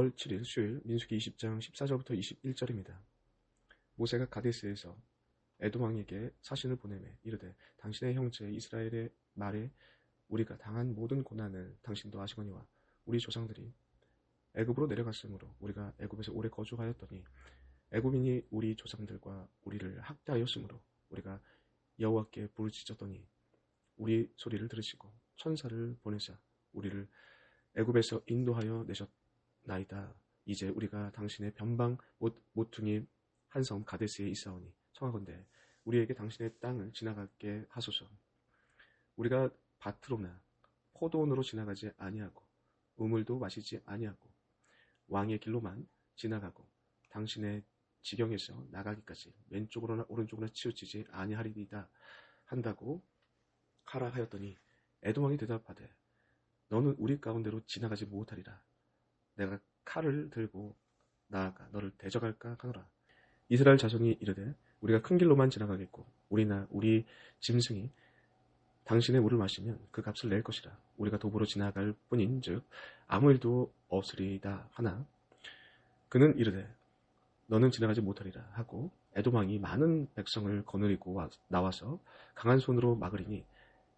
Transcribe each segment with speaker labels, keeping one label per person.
Speaker 1: 4월 7일 수요일 민수기 20장 14절부터 21절입니다. 모세가 가데스에서 에돔 왕에게 사신을 보내매 이르되 당신의 형제 이스라엘의 말에 우리가 당한 모든 고난을 당신도 아시거니와 우리 조상들이 애굽으로 내려갔으므로 우리가 애굽에서 오래 거주하였더니 애굽인이 우리 조상들과 우리를 학대하였으므로 우리가 여호와께 부르짖었더니 우리 소리를 들으시고 천사를 보내사 우리를 애굽에서 인도하여 내셨나이다. 이제 우리가 당신의 변방 모퉁이 한 섬 가데스에 있사오니 청하건대 우리에게 당신의 땅을 지나가게 하소서. 우리가 밭으로나 포도원으로 지나가지 아니하고 우물도 마시지 아니하고 왕의 길로만 지나가고 당신의 지경에서 나가기까지 왼쪽으로나 오른쪽으로나 치우치지 아니하리이다 한다고 하라 하였더니 에돔 왕이 대답하되 너는 우리 가운데로 지나가지 못하리라. 내가 칼을 들고 나아가 너를 대적할까 하노라. 이스라엘 자손이 이르되 우리가 큰 길로만 지나가겠고 우리나 우리 짐승이 당신의 물을 마시면 그 값을 낼 것이라. 우리가 도보로 지나갈 뿐인 즉 아무 일도 없으리이다 하나 그는 이르되 너는 지나가지 못하리라 하고 에돔 왕이 많은 백성을 거느리고 나와서 강한 손으로 막으리니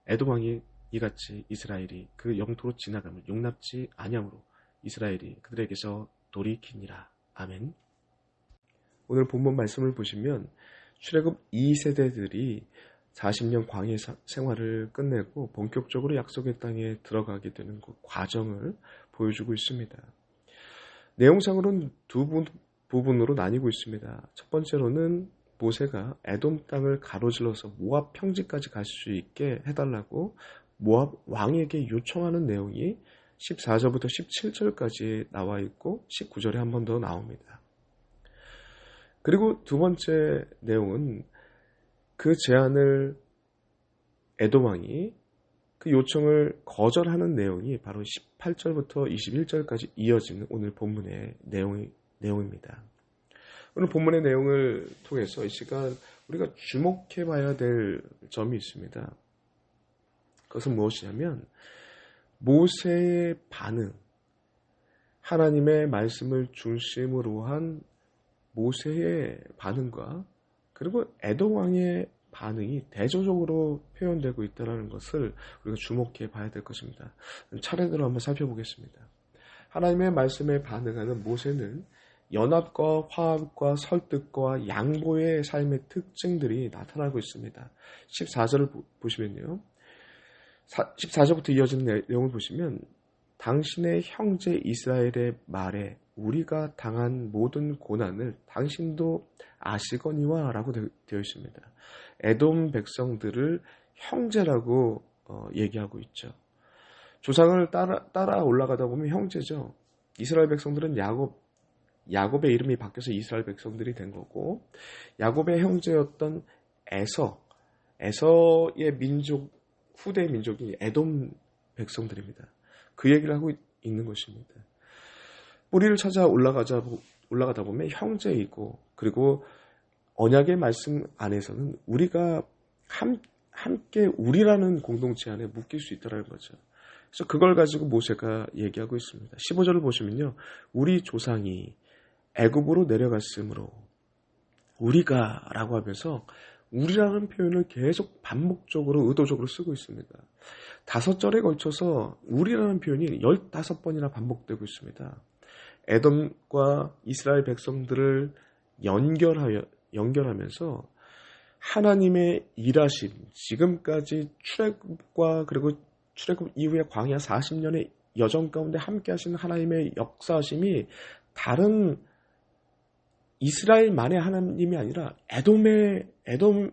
Speaker 1: 에돔 왕이 이같이 이스라엘이 그 영토로 지나감을 용납지 아니하므로 이스라엘이 그들에게서 돌이키니라. 아멘. 오늘 본문 말씀을 보시면 출애굽 2세대들이 40년 광야 생활을 끝내고 본격적으로 약속의 땅에 들어가게 되는 그 과정을 보여주고 있습니다. 내용상으로는 두 부분으로 나뉘고 있습니다. 첫 번째로는 모세가 에돔 땅을 가로질러서 모압 평지까지 갈 수 있게 해달라고 모압 왕에게 요청하는 내용이 14절부터 17절까지 나와 있고 19절에 한 번 더 나옵니다. 그리고 두 번째 내용은 그 제안을 에돔 왕이 그 요청을 거절하는 내용이 바로 18절부터 21절까지 이어지는 오늘 본문의 내용입니다. 오늘 본문의 내용을 통해서 이 시간 우리가 주목해 봐야 될 점이 있습니다. 그것은 무엇이냐면 모세의 반응, 하나님의 말씀을 중심으로 한 모세의 반응과 그리고 에돔 왕의 반응이 대조적으로 표현되고 있다는 것을 우리가 주목해 봐야 될 것입니다. 차례대로 한번 살펴보겠습니다. 하나님의 말씀에 반응하는 모세는 연합과 화합과 설득과 양보의 삶의 특징들이 나타나고 있습니다. 14절을 보시면요. 14절부터 이어지는 내용을 보시면 당신의 형제 이스라엘의 말에 우리가 당한 모든 고난을 당신도 아시거니와 라고 되어 있습니다. 에돔 백성들을 형제라고 얘기하고 있죠. 조상을 따라 올라가다 보면 형제죠. 이스라엘 백성들은 야곱의 이름이 바뀌어서 이스라엘 백성들이 된 거고 야곱의 형제였던 에서의 민족 후대 민족이 에돔 백성들입니다. 그 얘기를 하고 있는 것입니다. 뿌리를 찾아 올라가다 보면 형제이고 그리고 언약의 말씀 안에서는 우리가 함께 우리라는 공동체 안에 묶일 수 있다는 거죠. 그래서 그걸 가지고 모세가 얘기하고 있습니다. 15절을 보시면요. 우리 조상이 애굽으로 내려갔으므로 우리가 라고 하면서 우리라는 표현을 계속 반복적으로 의도적으로 쓰고 있습니다. 5절에 걸쳐서 우리라는 표현이 15번이나 반복되고 있습니다. 에돔과 이스라엘 백성들을 연결하면서 하나님의 일하심, 지금까지 출애굽과 그리고 출애굽 이후에 광야 40년의 여정 가운데 함께 하신 하나님의 역사하심이 다른 이스라엘만의 하나님이 아니라 에돔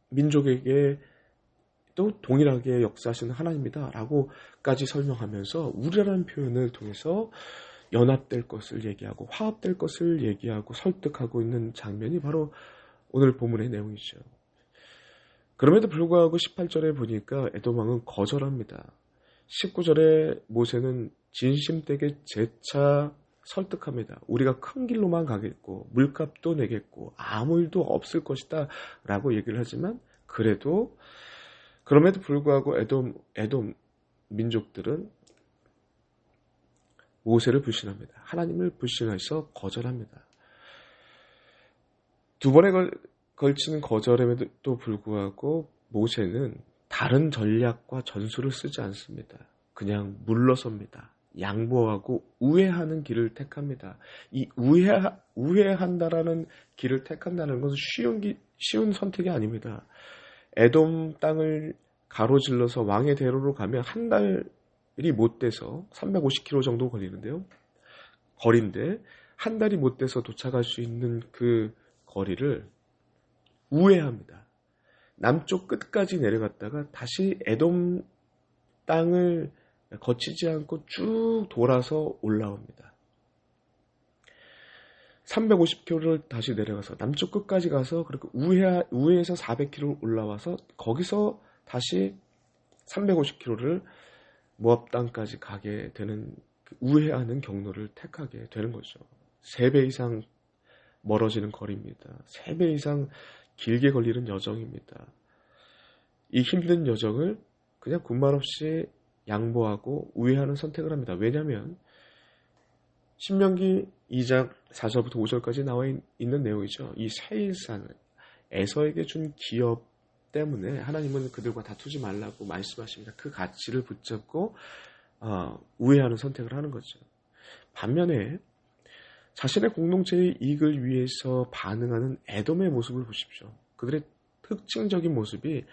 Speaker 1: 민족에게 또 동일하게 역사하시는 하나님이다 라고까지 설명하면서 우리라는 표현을 통해서 연합될 것을 얘기하고 화합될 것을 얘기하고 설득하고 있는 장면이 바로 오늘 본문의 내용이죠. 그럼에도 불구하고 18절에 보니까 에돔 왕은 거절합니다. 19절에 모세는 진심되게 재차 설득합니다. 우리가 큰 길로만 가겠고 물값도 내겠고 아무 일도 없을 것이다 라고 얘기를 하지만 그럼에도 불구하고 에돔 민족들은 모세를 불신합니다. 하나님을 불신해서 거절합니다. 두 번에 걸치는 거절임에도 불구하고 모세는 다른 전략과 전술을 쓰지 않습니다. 그냥 물러섭니다. 양보하고 우회하는 길을 택합니다. 이 우회한다라는 길을 택한다는 것은 쉬운 선택이 아닙니다. 에돔 땅을 가로질러서 왕의 대로로 가면 한 달이 못 돼서 350km 정도 걸리는데요. 거리인데 한 달이 못 돼서 도착할 수 있는 그 거리를 우회합니다. 남쪽 끝까지 내려갔다가 다시 에돔 땅을 거치지 않고 쭉 돌아서 올라옵니다. 350km를 다시 내려가서 남쪽 끝까지 가서 그리고 우회에서 400km 올라와서 거기서 다시 350km를 모압 땅까지 가게 되는 우회하는 경로를 택하게 되는 거죠. 3배 이상 멀어지는 거리입니다. 3배 이상 길게 걸리는 여정입니다. 이 힘든 여정을 그냥 군말 없이 양보하고 우회하는 선택을 합니다. 왜냐하면 신명기 2장 4절부터 5절까지 나와 있는 내용이죠. 이 세일산 에서에게 준 기업 때문에 하나님은 그들과 다투지 말라고 말씀하십니다. 그 가치를 붙잡고 우회하는 선택을 하는 거죠. 반면에 자신의 공동체의 이익을 위해서 반응하는 에돔의 모습을 보십시오. 그들의 특징적인 모습이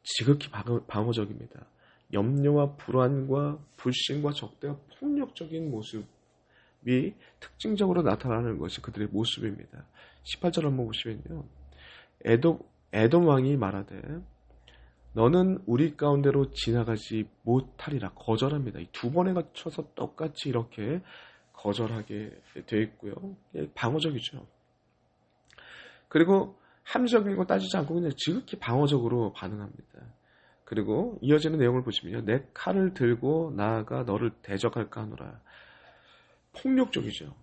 Speaker 1: 지극히 방어적입니다. 염려와 불안과 불신과 적대와 폭력적인 모습이 특징적으로 나타나는 것이 그들의 모습입니다. 18절 한번 보시면요. 에돔 왕이 말하되 너는 우리 가운데로 지나가지 못하리라 거절합니다. 이 두 번에 걸쳐서 똑같이 이렇게 거절하게 되어 있고요. 방어적이죠. 그리고 합리적인 거 따지지 않고 그냥 지극히 방어적으로 반응합니다. 그리고 이어지는 내용을 보시면요. 내 칼을 들고 나아가 너를 대적할까 하노라. 폭력적이죠.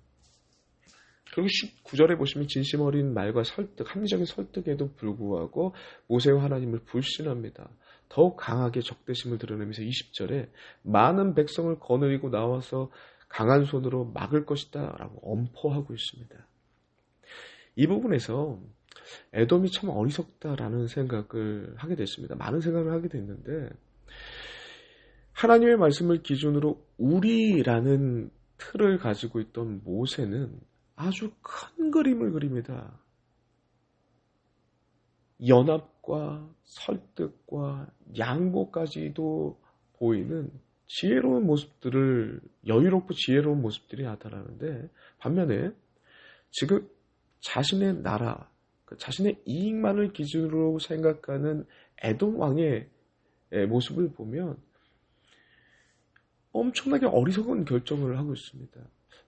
Speaker 1: 그리고 19절에 보시면 진심 어린 말과 설득, 합리적인 설득에도 불구하고 모세와 하나님을 불신합니다. 더욱 강하게 적대심을 드러내면서 20절에 많은 백성을 거느리고 나와서 강한 손으로 막을 것이다 라고 엄포하고 있습니다. 이 부분에서 에돔이 참 어리석다라는 생각을 하게 됐습니다. 많은 생각을 하게 됐는데 하나님의 말씀을 기준으로 우리라는 틀을 가지고 있던 모세는 아주 큰 그림을 그립니다. 연합과 설득과 양보까지도 보이는 지혜로운 모습들을 여유롭고 지혜로운 모습들이 나타나는데 반면에 지금 자신의 나라, 자신의 이익만을 기준으로 생각하는 에돔 왕의 모습을 보면 엄청나게 어리석은 결정을 하고 있습니다.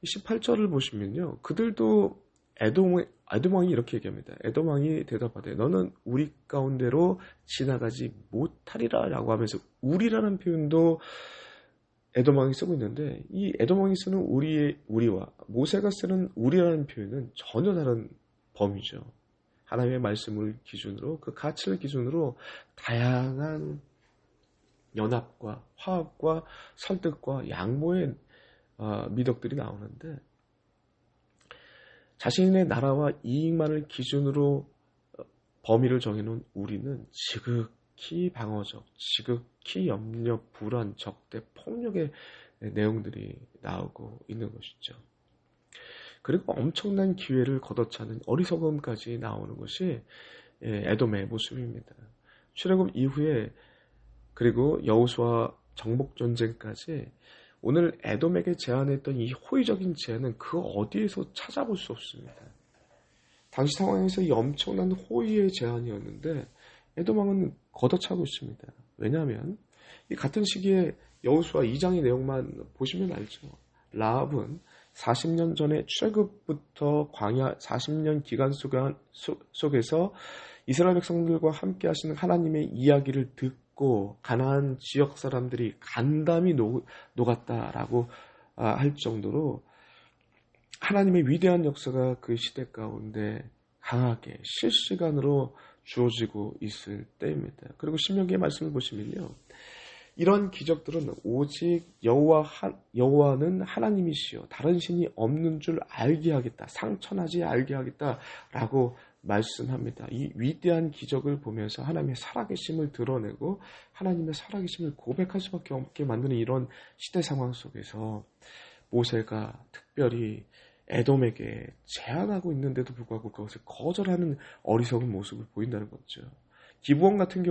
Speaker 1: 18절을 보시면요. 그들도 에돔 왕이 이렇게 얘기합니다. 에돔 왕이 대답하되 너는 우리 가운데로 지나가지 못하리라 라고 하면서 우리라는 표현도 에돔 왕이 쓰고 있는데 이 에돔 왕이 쓰는 우리와 모세가 쓰는 우리라는 표현은 전혀 다른 범위죠. 하나님의 말씀을 기준으로 그 가치를 기준으로 다양한 연합과 화합과 설득과 양보의 미덕들이 나오는데 자신의 나라와 이익만을 기준으로 범위를 정해놓은 우리는 지극히 방어적, 지극히 염려, 불안, 적대, 폭력의 내용들이 나오고 있는 것이죠. 그리고 엄청난 기회를 걷어차는 어리석음까지 나오는 것이 에돔의 모습입니다. 출애굽 이후에 그리고 여호수아 정복전쟁까지 오늘 에돔에게 제안했던 이 호의적인 제안은 그 어디에서 찾아볼 수 없습니다. 당시 상황에서 이 엄청난 호의의 제안이었는데 에돔 왕은 걷어차고 있습니다. 왜냐하면 이 같은 시기에 여호수아 2장의 내용만 보시면 알죠. 라합은 40년 전에 출애굽부터 광야 40년 기간 속에서 이스라엘 백성들과 함께 하시는 하나님의 이야기를 듣고 가나안 지역 사람들이 간담이 녹았다라고 할 정도로 하나님의 위대한 역사가 그 시대 가운데 강하게 실시간으로 주어지고 있을 때입니다. 그리고 신명기의 말씀을 보시면요. 이런 기적들은 오직 여호와는 하나님이시여 다른 신이 없는 줄 알게 하겠다. 상천하지 알게 하겠다라고 말씀합니다. 이 위대한 기적을 보면서 하나님의 살아계심을 드러내고 하나님의 살아계심을 고백할 수밖에 없게 만드는 이런 시대 상황 속에서 모세가 특별히 에돔에게 제안하고 있는데도 불구하고 그것을 거절하는 어리석은 모습을 보인다는 거죠. 기브온 같은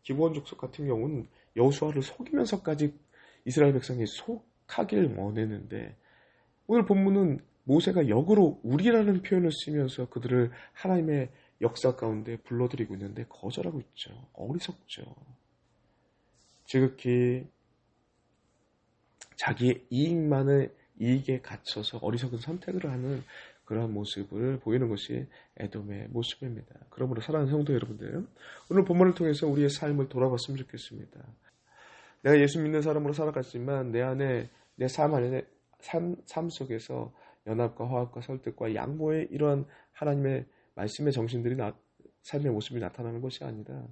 Speaker 1: 기브온 족속 같은 경우는 여호수아를 속이면서까지 이스라엘 백성이 속하길 원했는데 오늘 본문은 모세가 역으로 우리라는 표현을 쓰면서 그들을 하나님의 역사 가운데 불러들이고 있는데 거절하고 있죠. 어리석죠. 지극히 자기의 이익에 갇혀서 어리석은 선택을 하는 그러한 모습을 보이는 것이 에돔의 모습입니다. 그러므로 사랑하는 성도 여러분들, 오늘 본문을 통해서 우리의 삶을 돌아봤으면 좋겠습니다. 내가 예수 믿는 사람으로 살아갔지만 내 안에 내 삶 속에서 연합과 화합과 설득과 양보의 이러한 하나님의 말씀의 정신들이 삶의 모습이 나타나는 것이 아니라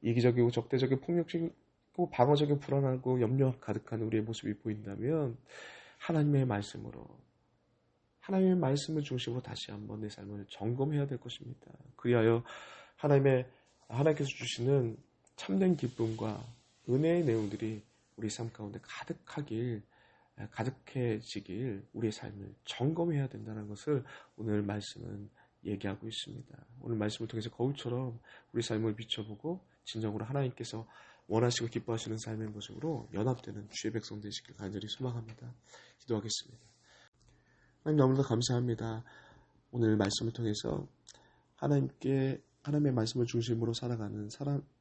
Speaker 1: 이기적이고 적대적이고 폭력적이고 방어적이고 불안하고 염려 가득한 우리의 모습이 보인다면 하나님의 말씀을 중심으로 다시 한번 내 삶을 점검해야 될 것입니다. 그리하여 하나님께서 주시는 참된 기쁨과 은혜의 내용들이 우리 삶 가운데 가득해지길 우리의 삶을 점검해야 된다는 것을 오늘 말씀은 얘기하고 있습니다. 오늘 말씀을 통해서 거울처럼 우리 삶을 비춰보고 진정으로 하나님께서 원하시고 기뻐하시는 삶의 모습으로 연합되는 주의 백성 되시길 간절히 소망합니다. 기도하겠습니다. 하나님 너무나 감사합니다. 오늘 말씀을 통해서 하나님의 말씀을 중심으로 살아가는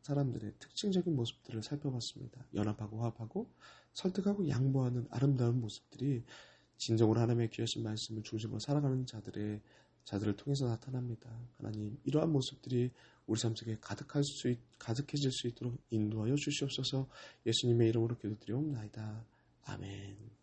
Speaker 1: 사람들의 특징적인 모습들을 살펴봤습니다. 연합하고 화합하고 설득하고 양보하는 아름다운 모습들이 진정으로 하나님의 귀하신 말씀을 중심으로 살아가는 자들을 통해서 나타납니다. 하나님, 이러한 모습들이 우리 삶 속에 가득해질 수 있도록 인도하여 주시옵소서. 예수님의 이름으로 기도드리옵나이다. 아멘.